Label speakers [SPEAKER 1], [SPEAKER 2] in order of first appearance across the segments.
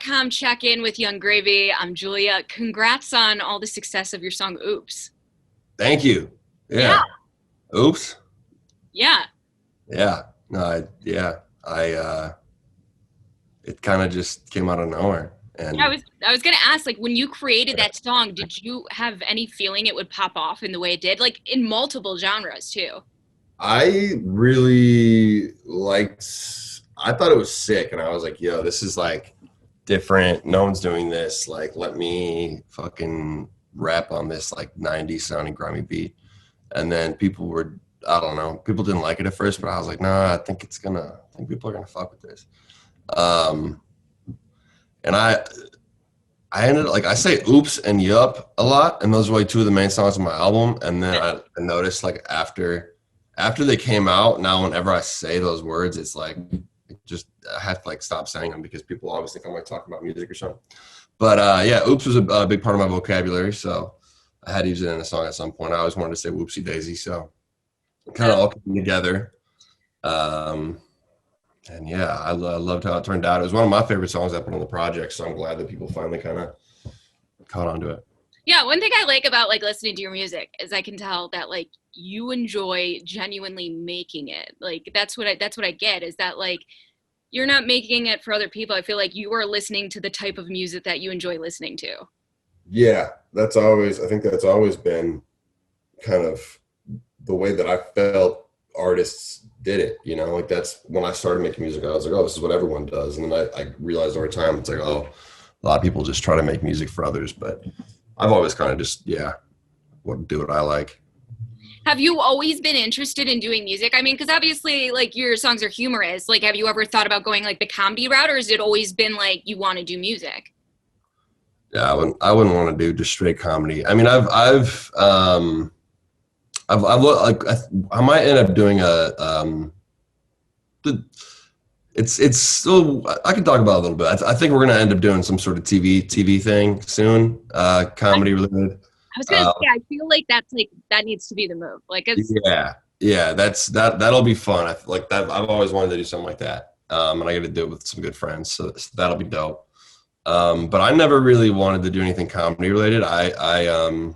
[SPEAKER 1] Whoopsy.com check-in with Young Gravy. I'm Julia. Congrats on all the success of your song Oops.
[SPEAKER 2] Thank you.
[SPEAKER 1] Yeah,
[SPEAKER 2] Yeah. Oops.
[SPEAKER 1] yeah.
[SPEAKER 2] Yeah. No, it kind of just came out of nowhere.
[SPEAKER 1] Yeah, I
[SPEAKER 2] And
[SPEAKER 1] was I was gonna ask, like, when you created that song, did you have any feeling it would pop off in the way it did? Like in multiple genres too.
[SPEAKER 2] I really I thought it was sick. And I was like, yo, this is like different. No one's doing this. Like, let me fucking rap on this like 90s sounding grimy beat. And then I don't know, people didn't like it at first, but I was like, nah, I think people are going to fuck with this. Um, and I ended like I say oops and yup a lot, and those were like two of the main songs on my album. And then I noticed like after they came out, now whenever I say those words, it's like I have to like stop saying them because people always think I'm like talking about music or something. But yeah, oops was a big part of my vocabulary, so I had to use it in a song at some point. I always wanted to say Whoopsy Daisy, so it kind of all came together. Um, and yeah, I loved how it turned out. It was one of my favorite songs I put on the project, so I'm glad that people finally kind of caught on to it.
[SPEAKER 1] Yeah, one thing I like about like listening to your music is I can tell that like you enjoy genuinely making it. Like that's what I get is that like you're not making it for other people. I feel like you are listening to the type of music that you enjoy listening to.
[SPEAKER 2] Yeah, I think that's always been kind of the way that I felt artists did it, like that's when I started making music. I was like, oh, this is what everyone does. And then I realized over time, it's like, oh, a lot of people just try to make music for others, but I've always kind of just, do what I like.
[SPEAKER 1] Have you always been interested in doing music? I mean, because obviously, like your songs are humorous. Like, have you ever thought about going like the comedy route, or has it always been like you want to do music?
[SPEAKER 2] Yeah, I wouldn't want to do just straight comedy. I mean, I might end up doing the, it's still, I can talk about it a little bit. I think we're going to end up doing some sort of TV thing soon, comedy related.
[SPEAKER 1] I was gonna say, I feel like that's like that needs to be the move. Like it's
[SPEAKER 2] Yeah, that'll be fun. I feel like that. I've always wanted to do something like that, and I got to do it with some good friends, so that'll be dope. But I never really wanted to do anything comedy related. I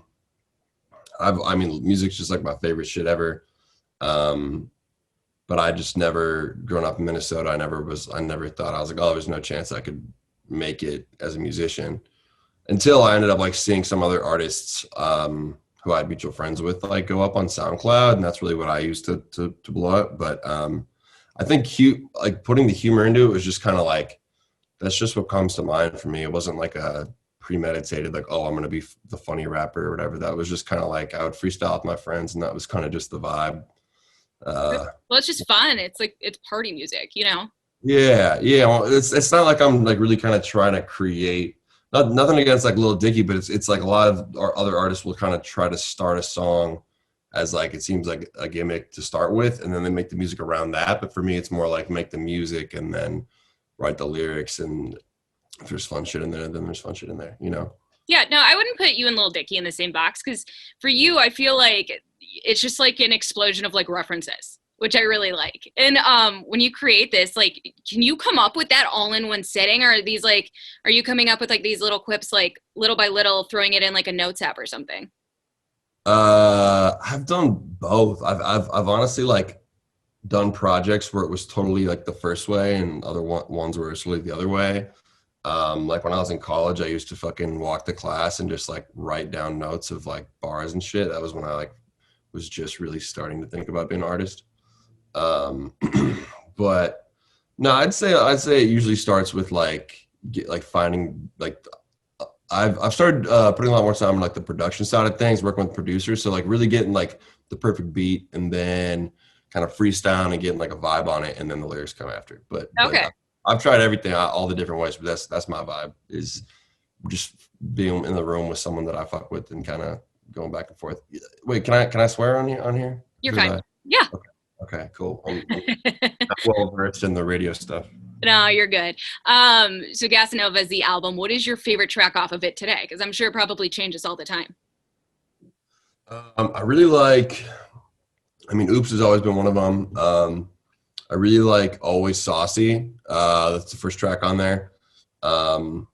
[SPEAKER 2] mean, music's just like my favorite shit ever. Um, but I just never, growing up in Minnesota, I never thought, I was like, oh, there's no chance I could make it as a musician until I ended up like seeing some other artists, who I had mutual friends with, like go up on SoundCloud. And that's really what I used to blow up. But, I think like putting the humor into it was just kind of like, that's just what comes to mind for me. It wasn't like a premeditated, like, oh, I'm going to be the funny rapper or whatever. That was just kind of like, I would freestyle with my friends and that was kind of just the vibe.
[SPEAKER 1] well, it's just fun. It's like it's party music, you know?
[SPEAKER 2] Yeah. Well, it's not like I'm like really kind of trying to create. Nothing against like Lil Dicky, but it's like a lot of our other artists will kind of try to start a song as like it seems like a gimmick to start with, and then they make the music around that. But for me, it's more like make the music and then write the lyrics, and if there's fun shit in there, then there's fun shit in there.
[SPEAKER 1] Yeah, no, I wouldn't put you and Lil Dicky in the same box because for you, I feel like it's just like an explosion of like references, which I really like. And when you create this, like, can you come up with that all in one sitting, or are you coming up with like these little quips, like little by little, throwing it in like a notes app or something?
[SPEAKER 2] I've done both. I've honestly like done projects where it was totally like the first way, and other ones where it's really the other way. Like when I was in college, I used to fucking walk to class and just like write down notes of like bars and shit. That was when I like was just really starting to think about being an artist. Um, but no, I'd say it usually starts with like finding like I've started putting a lot more time on like the production side of things, working with producers. So like really getting like the perfect beat and then kind of freestyle and getting like a vibe on it, and then the lyrics come after. But
[SPEAKER 1] Okay.
[SPEAKER 2] I've tried everything, all the different ways, but that's my vibe, is just being in the room with someone that I fuck with and kind of going back and forth. Wait, can I swear on here?
[SPEAKER 1] You're fine. Yeah.
[SPEAKER 2] Okay, cool. I'm not well versed in the radio stuff.
[SPEAKER 1] No, you're good. So Gasanova is the album. What is your favorite track off of it today? Because I'm sure it probably changes all the time.
[SPEAKER 2] I really like. I mean, Oops has always been one of them. I really like Always Saucy. That's the first track on there. Um,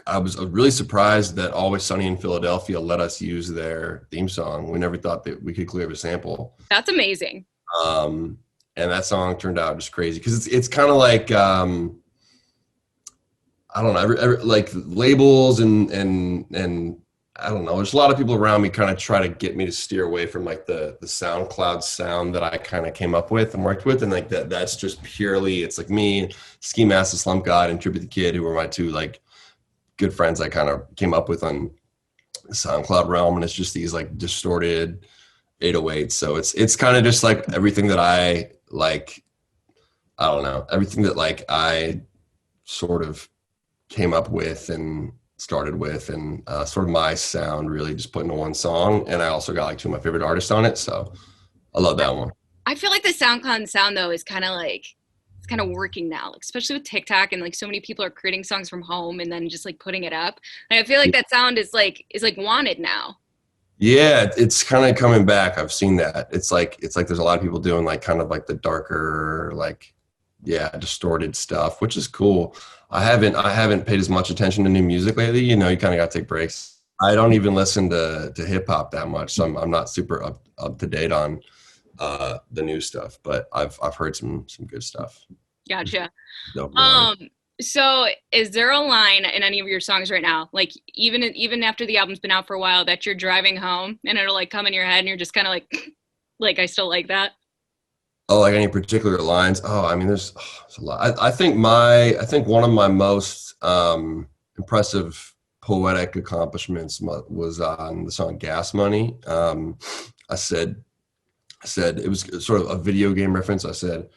[SPEAKER 2] I was really surprised that Always Sunny in Philadelphia let us use their theme song. We never thought that we could clear a sample.
[SPEAKER 1] That's amazing.
[SPEAKER 2] Um, and that song turned out just crazy because it's kind of like I don't know, like labels and I don't know. There's a lot of people around me kind of try to get me to steer away from like the SoundCloud sound that I kind of came up with and worked with, and like that's just purely it's like me, Ski Mask the Slump God, and Trippy the Kid, who were my two like good friends I kind of came up with on the SoundCloud realm, and it's just these like distorted 808s. So it's kind of just like everything that I like. I don't know, everything that like I sort of came up with and started with, and sort of my sound really just put into one song. And I also got like two of my favorite artists on it, so I love that one.
[SPEAKER 1] I feel like the SoundCloud sound though is kind of like it's kind of working now, like, especially with TikTok and like so many people are creating songs from home and then just like putting it up. Like, I feel like that sound is like wanted now.
[SPEAKER 2] Yeah, it's kind of coming back. I've seen that. It's like there's a lot of people doing like kind of like the darker, like yeah, distorted stuff, which is cool. I haven't paid as much attention to new music lately. You know, you kind of got to take breaks. I don't even listen to hip hop that much, so I'm not super up to date on the new stuff. But I've heard some good stuff.
[SPEAKER 1] Gotcha.
[SPEAKER 2] Dope line.
[SPEAKER 1] Um, so is there a line in any of your songs right now, like even after the album's been out for a while, that you're driving home and it'll like come in your head and you're just kind of like, like I still like that?
[SPEAKER 2] Oh, like any particular lines? Oh, I mean, there's a lot. I think one of my most impressive poetic accomplishments was on the song "Gas Money." I said, it was sort of a video game reference. I said,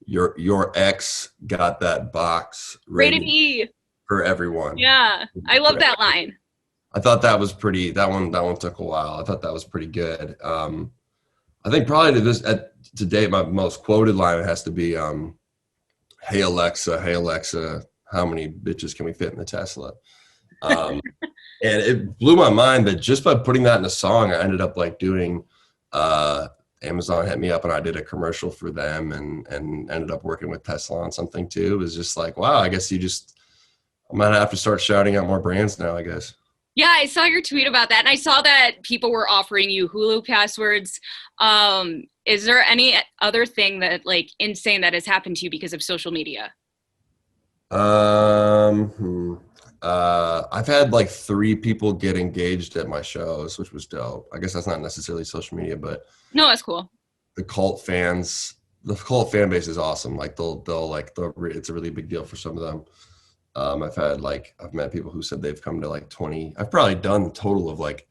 [SPEAKER 2] "Your ex got that box
[SPEAKER 1] Rated
[SPEAKER 2] rated
[SPEAKER 1] E.
[SPEAKER 2] for everyone."
[SPEAKER 1] Yeah, I love that line.
[SPEAKER 2] I thought that was pretty. That one took a while. I thought that was pretty good. I think probably to date, my most quoted line has to be, hey Alexa, how many bitches can we fit in the Tesla?" Um, and it blew my mind that just by putting that in a song, I ended up like doing, Amazon hit me up and I did a commercial for them and ended up working with Tesla on something too. It was just like, wow, I guess I might have to start shouting out more brands now, I guess.
[SPEAKER 1] Yeah, I saw your tweet about that, and I saw that people were offering you Hulu passwords. Is there any other thing that like insane that has happened to you because of social media?
[SPEAKER 2] Um, hmm. I've had like three people get engaged at my shows, which was dope. I guess that's not necessarily social media, but
[SPEAKER 1] No, that's cool.
[SPEAKER 2] the cult fans, the cult fan base is awesome. Like it's a really big deal for some of them. I've met people who said they've come to like 20. I've probably done a total of like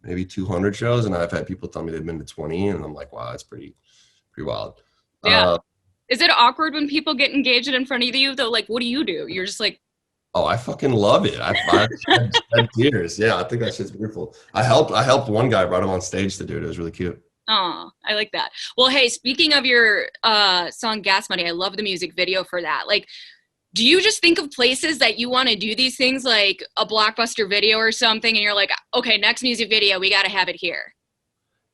[SPEAKER 2] maybe 200 shows, and I've had people tell me they've been to 20, and I'm like, wow, that's pretty wild.
[SPEAKER 1] Yeah.
[SPEAKER 2] Uh,
[SPEAKER 1] Is it awkward when people get engaged in front of you though? Like, what do you do? You're just like,
[SPEAKER 2] Oh, I fucking love it. I shed tears. Yeah, I think that shit's beautiful. I helped one guy, brought him on stage to do it. It was really cute.
[SPEAKER 1] oh, I like that. Well, hey, speaking of your song Gas Money, I love the music video for that. Like, do you just think of places that you want to do these things, like a blockbuster video or something, and you're like, okay, next music video, we got to have it here?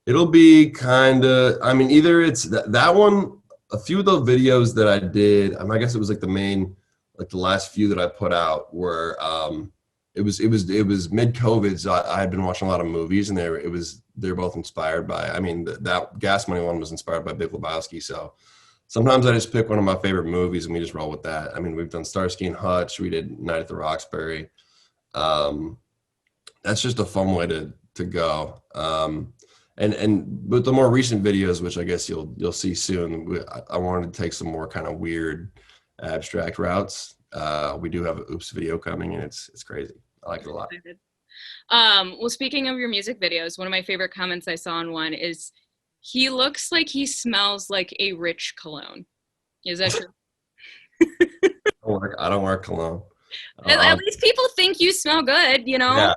[SPEAKER 2] It'll be kind of, I mean, either it's that one, a few of the videos that I did, I guess it was like the main, like the last few that I put out were, it was mid-COVID, so I had been watching a lot of movies, and they're both inspired by, I mean, that Gas Money one was inspired by Big Lebowski, so sometimes I just pick one of my favorite movies and we just roll with that. I mean, we've done Starsky and Hutch, we did Night at the Roxbury. Um, that's just a fun way to go. And but the more recent videos, which I guess you'll see soon, I wanted to take some more kind of weird, abstract routes. We do have an Oops video coming, and it's crazy. I like it a lot.
[SPEAKER 1] Well, speaking of your music videos, one of my favorite comments I saw on one is, he looks like he smells like a rich cologne. Is that true?
[SPEAKER 2] I don't wear cologne.
[SPEAKER 1] At least people think you smell good, you know?
[SPEAKER 2] Yeah,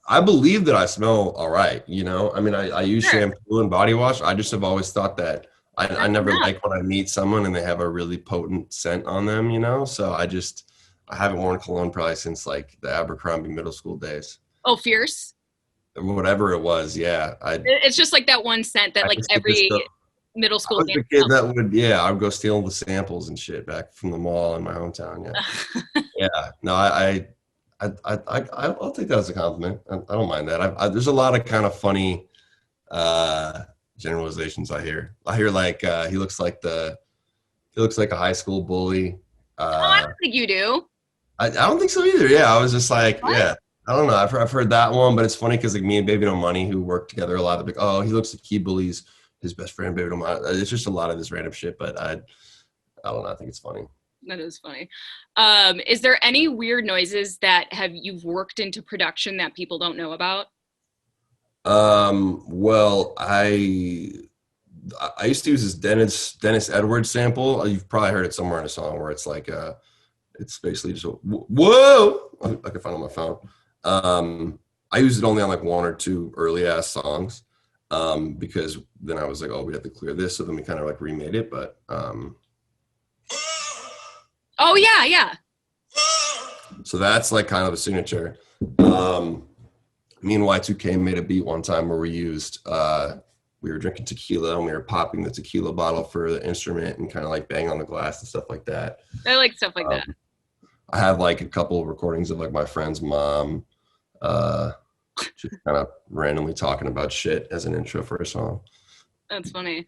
[SPEAKER 2] I believe that I smell all right. You know, I mean, I use
[SPEAKER 1] Sure.
[SPEAKER 2] shampoo and body wash. I just have always thought that I
[SPEAKER 1] That's
[SPEAKER 2] never
[SPEAKER 1] enough.
[SPEAKER 2] like when I meet someone and they have a really potent scent on them. You know, so I haven't worn cologne probably since like the Abercrombie middle school days,
[SPEAKER 1] Oh, fierce.
[SPEAKER 2] whatever it was. Yeah,
[SPEAKER 1] It's just like that one scent that
[SPEAKER 2] I
[SPEAKER 1] like
[SPEAKER 2] just get this
[SPEAKER 1] every
[SPEAKER 2] stuff.
[SPEAKER 1] middle
[SPEAKER 2] I
[SPEAKER 1] school
[SPEAKER 2] was
[SPEAKER 1] dance
[SPEAKER 2] the kid that would, yeah, I would go steal the samples and shit back from the mall in my hometown. Yeah.
[SPEAKER 1] stuff.
[SPEAKER 2] Yeah. No, I'll take that as a compliment. I don't mind that. There's a lot of kind of funny uh, generalizations I hear. I hear like he looks like a high school bully.
[SPEAKER 1] Oh, I
[SPEAKER 2] Uh,
[SPEAKER 1] don't think you do.
[SPEAKER 2] I don't think so either. Yeah, I was just like,
[SPEAKER 1] What?
[SPEAKER 2] yeah, I don't know. I've heard that one, but it's funny because like me and Baby No Money, who work together a lot, they're like, oh, he looks like he bullies his best friend Baby No Money. It's just a lot of this random shit, but I don't know. I think it's funny.
[SPEAKER 1] That is funny. Is there any weird noises that have you've worked into production that people don't know about?
[SPEAKER 2] Well, I used to use this Dennis Edwards sample. You've probably heard it somewhere in a song where it's like it's basically just a, whoa. I can find it on my phone. I used it only on like one or two early ass songs, because then I was like, oh, we have to clear this, so then we kind of like remade it. But
[SPEAKER 1] Oh yeah, yeah.
[SPEAKER 2] so that's like kind of a signature. Me and Y2K made a beat one time where we were drinking tequila and we were popping the tequila bottle for the instrument and kind of like bang on the glass and stuff like that.
[SPEAKER 1] I like stuff like that.
[SPEAKER 2] I have like a couple of recordings of like my friend's mom, uh, just kind of randomly talking about shit as an intro for a song.
[SPEAKER 1] That's funny.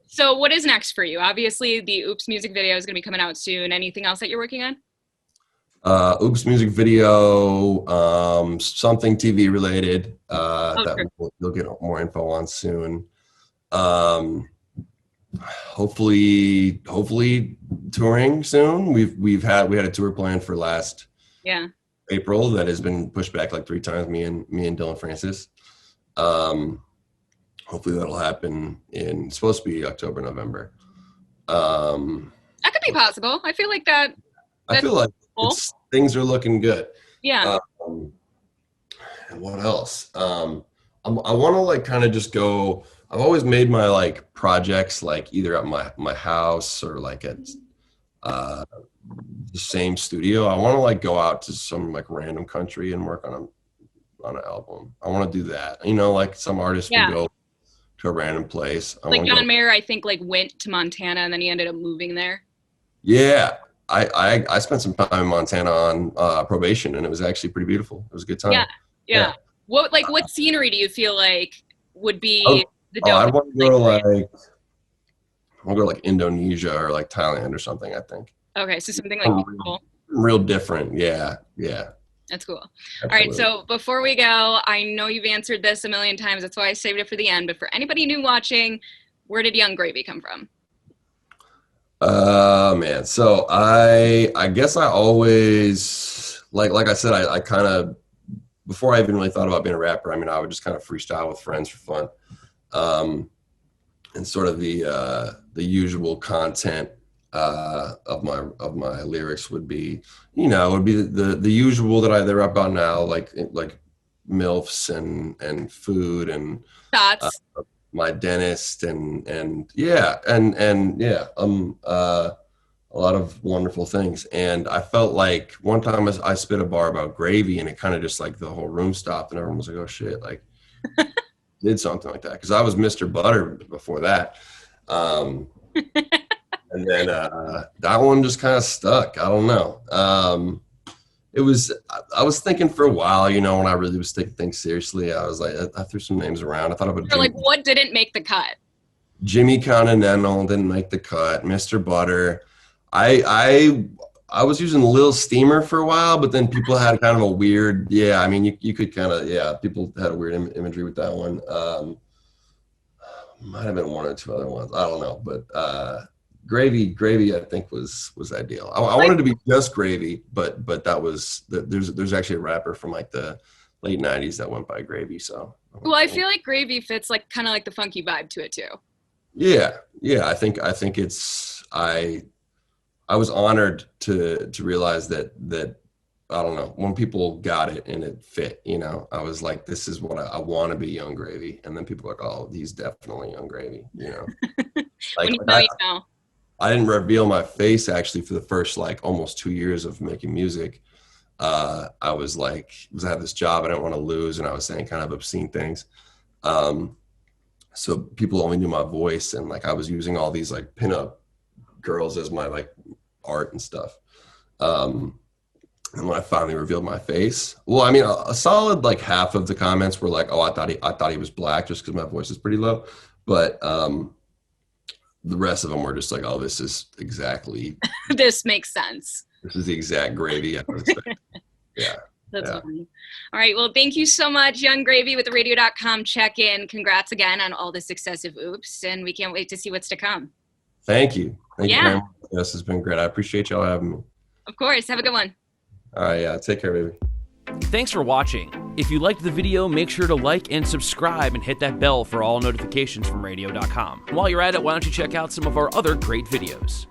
[SPEAKER 1] So what is next for you? Obviously, the Oops music video is going to be coming out soon. Anything else that you're working on?
[SPEAKER 2] Oops music video, something TV related,
[SPEAKER 1] Oh,
[SPEAKER 2] that
[SPEAKER 1] sure.
[SPEAKER 2] you'll get more info on soon. Um, hopefully touring soon. We had a tour planned for last
[SPEAKER 1] Yeah.
[SPEAKER 2] April that has been pushed back like 3 times. Me and Dylan Francis. Hopefully that'll happen it's supposed to be October, November.
[SPEAKER 1] That could be possible. I feel like that.
[SPEAKER 2] I
[SPEAKER 1] That's
[SPEAKER 2] feel like
[SPEAKER 1] cool.
[SPEAKER 2] things are looking good.
[SPEAKER 1] Yeah.
[SPEAKER 2] Um, and what else? I want to like kind of just go. I've always made my like projects like either at my house or like at uh, the same studio. I want to like go out to some like random country and work on an album. I want to do that. You know, like some artists will
[SPEAKER 1] Yeah.
[SPEAKER 2] go to a random place. I
[SPEAKER 1] Like
[SPEAKER 2] want to
[SPEAKER 1] John
[SPEAKER 2] go.
[SPEAKER 1] Mayer, I think like went to Montana and then he ended up moving there.
[SPEAKER 2] Yeah, I spent some time in Montana on probation, and it was actually pretty beautiful. It was a good
[SPEAKER 1] Yeah.
[SPEAKER 2] time.
[SPEAKER 1] Yeah.
[SPEAKER 2] Yeah.
[SPEAKER 1] What scenery do you feel like would be
[SPEAKER 2] Oh,
[SPEAKER 1] the
[SPEAKER 2] oh,
[SPEAKER 1] dope?
[SPEAKER 2] I'd want to
[SPEAKER 1] Like,
[SPEAKER 2] go to like I'll go to like Indonesia or like Thailand or something. I think
[SPEAKER 1] okay, so something like
[SPEAKER 2] something
[SPEAKER 1] beautiful.
[SPEAKER 2] real different. Yeah, yeah,
[SPEAKER 1] That's cool. All right,
[SPEAKER 2] absolutely.
[SPEAKER 1] so before we go, I know you've answered this a million times. That's why I saved it for the end. But for anybody new watching, where did Young Gravy come from?
[SPEAKER 2] Man. So I guess I always like I said, I kind of before I even really thought about being a rapper, I mean, I would just kind of freestyle with friends for fun. And sort of the usual content of my lyrics would be, would be the usual that they're about now, like MILFs and food and uh,
[SPEAKER 1] Thoughts?
[SPEAKER 2] my dentist and yeah and yeah a lot of wonderful things. And I felt like one time I spit a bar about gravy and it kind of just like the whole room stopped and everyone was like, oh shit, like did something like that because I was Mr. Butter before that. And then that one just kind of stuck. I don't know. It was I was thinking for a while, when I really was taking things seriously. I was like, I threw some names around. I thought about
[SPEAKER 1] Or like what didn't make the cut?
[SPEAKER 2] Jimmy Continental didn't make the cut. Mr. Butter. I was using Lil Steamer for a while, but then people had kind of a weird, yeah. I mean, you could kind of, yeah. People had a weird imagery with that one. Might have been one or two other ones. I don't know, but gravy. I think was ideal. I wanted to be just gravy, but that was there's actually a rapper from like the late '90s that went by Gravy. So
[SPEAKER 1] Well, I feel like Gravy fits like kind of like the funky vibe to it too.
[SPEAKER 2] yeah. I think it's I was honored to realize that I don't know, when people got it and it fit, I was like, this is what I want to be, Young Gravy. And then people are like, oh, he's definitely Young Gravy,
[SPEAKER 1] When
[SPEAKER 2] like,
[SPEAKER 1] you know, you know.
[SPEAKER 2] I didn't reveal my face actually for the first like almost 2 years of making music. I was like, I had this job I didn't want to lose, and I was saying kind of obscene things. So people only knew my voice, and like I was using all these like pinup girls as my like art and stuff. And when I finally revealed my face, well, I mean, a solid like half of the comments were like, "Oh, I thought he was black," just because my voice is pretty low. But the rest of them were just like, "Oh, this is exactly
[SPEAKER 1] This makes sense.
[SPEAKER 2] this is the exact gravy I would expect." Yeah.
[SPEAKER 1] That's
[SPEAKER 2] Yeah.
[SPEAKER 1] funny. All right. Well, thank you so much, Young Gravy with the radio.com check-in. Congrats again on all the success of Oops, and we can't wait to see what's to come.
[SPEAKER 2] Thank you. Thank you very
[SPEAKER 1] Yeah,
[SPEAKER 2] much. This has been great. I appreciate y'all having me.
[SPEAKER 1] of course. Have a good one.
[SPEAKER 2] All right. Yeah. Take care, baby.
[SPEAKER 3] Thanks for watching. If you liked the video, make sure to like and subscribe and hit that bell for all notifications from radio.com. While you're at it, why don't you check out some of our other great videos.